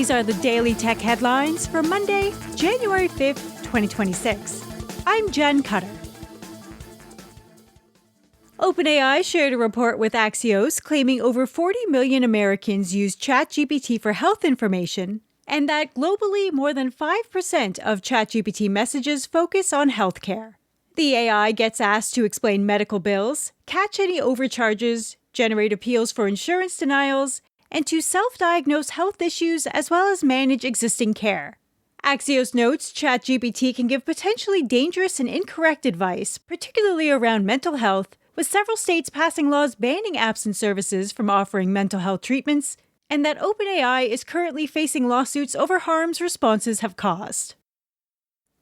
These are the Daily Tech headlines for Monday, January 5th, 2026. I'm Jen Cutter. OpenAI shared a report with Axios claiming over 40 million Americans use ChatGPT for health information, and that globally more than 5% of ChatGPT messages focus on healthcare. The AI gets asked to explain medical bills, catch any overcharges, generate appeals for insurance denials, and to self-diagnose health issues as well as manage existing care. Axios notes ChatGPT can give potentially dangerous and incorrect advice, particularly around mental health, with several states passing laws banning apps and services from offering mental health treatments, and that OpenAI is currently facing lawsuits over harms responses have caused.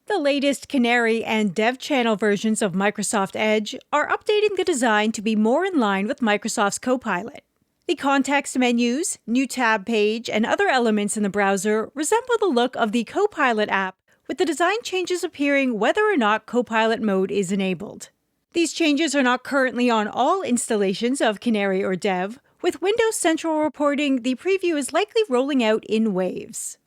The latest Canary and Dev Channel versions of Microsoft Edge are updating the design to be more in line with Microsoft's Copilot. The context menus, new tab page, and other elements in the browser resemble the look of the Copilot app, with the design changes appearing whether or not Copilot mode is enabled. These changes are not currently on all installations of Canary or Dev. With Windows Central reporting, the preview is likely rolling out in waves.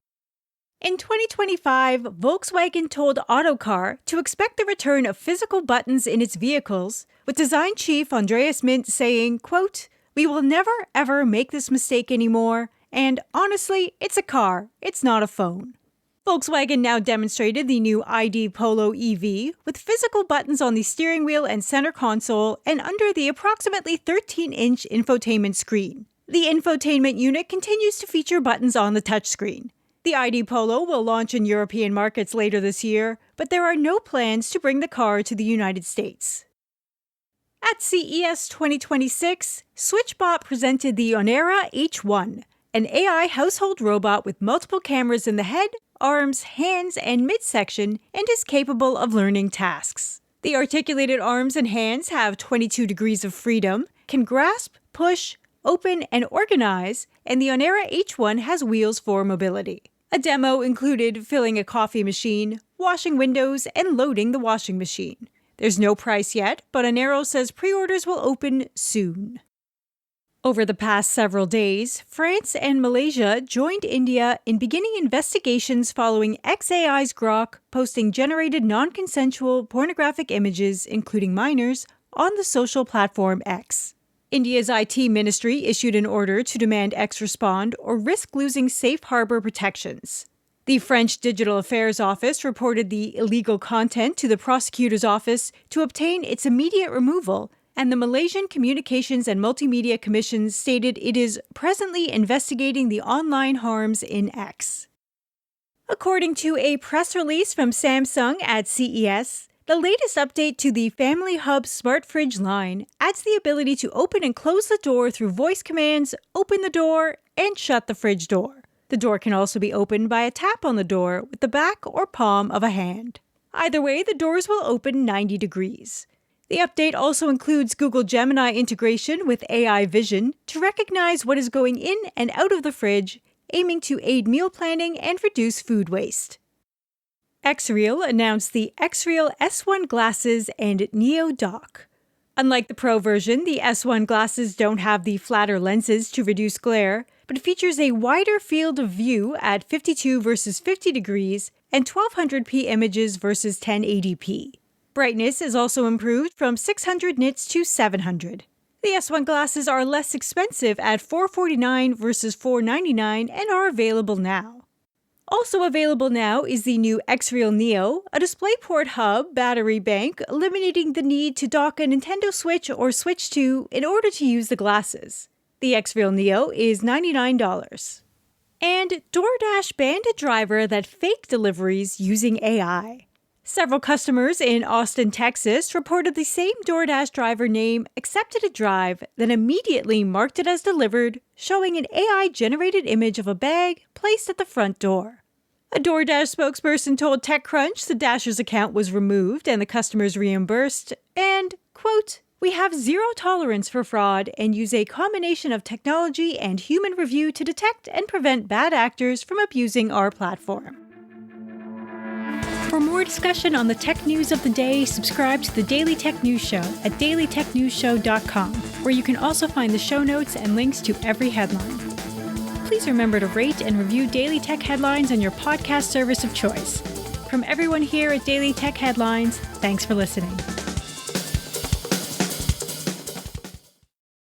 In 2025, Volkswagen told Autocar to expect the return of physical buttons in its vehicles, with design chief Andreas Mint saying, quote, "We will never ever make this mistake anymore, and honestly, it's a car, it's not a phone." Volkswagen now demonstrated the new ID Polo EV with physical buttons on the steering wheel and center console and under the approximately 13-inch infotainment screen. The infotainment unit continues to feature buttons on the touchscreen. The ID Polo will launch in European markets later this year, but there are no plans to bring the car to the United States. At CES 2026, Switchbot presented the Onera H1, an AI household robot with multiple cameras in the head, arms, hands, and midsection, and is capable of learning tasks. The articulated arms and hands have 22 degrees of freedom, can grasp, push, open, and organize, and the Onera H1 has wheels for mobility. A demo included filling a coffee machine, washing windows, and loading the washing machine. There's no price yet, but Onera says pre-orders will open soon. Over the past several days, France and Malaysia joined India in beginning investigations following xAI's Grok posting generated non-consensual pornographic images, including minors, on the social platform X. India's IT ministry issued an order to demand X respond or risk losing safe harbor protections. The French Digital Affairs Office reported the illegal content to the prosecutor's office to obtain its immediate removal, and the Malaysian Communications and Multimedia Commission stated it is presently investigating the online harms in X. According to a press release from Samsung at CES, the latest update to the Family Hub Smart Fridge line adds the ability to open and close the door through voice commands, open the door, and shut the fridge door. The door can also be opened by a tap on the door with the back or palm of a hand. Either way, the doors will open 90 degrees. The update also includes Google Gemini integration with AI Vision to recognize what is going in and out of the fridge, aiming to aid meal planning and reduce food waste. Xreal announced the Xreal S1 glasses and Neo Dock. Unlike the Pro version, the S1 glasses don't have the flatter lenses to reduce glare, but features a wider field of view at 52 versus 50 degrees and 1200p images versus 1080p. Brightness is also improved from 600 nits to 700. The S1 glasses are less expensive at $449 versus $499 and are available now. Also available now is the new Xreal Neo, a DisplayPort hub battery bank, eliminating the need to dock a Nintendo Switch or Switch 2 in order to use the glasses. The Xreal Neo is $99. And DoorDash banned a driver that faked deliveries using AI. Several customers in Austin, Texas reported the same DoorDash driver name accepted a drive, then immediately marked it as delivered, showing an AI-generated image of a bag placed at the front door. A DoorDash spokesperson told TechCrunch the Dasher's account was removed and the customers reimbursed, and, quote, "We have zero tolerance for fraud and use a combination of technology and human review to detect and prevent bad actors from abusing our platform." For more discussion on the tech news of the day, subscribe to the Daily Tech News Show at dailytechnewsshow.com, where you can also find the show notes and links to every headline. please remember to rate and review Daily Tech Headlines on your podcast service of choice. From everyone here at Daily Tech Headlines, thanks for listening.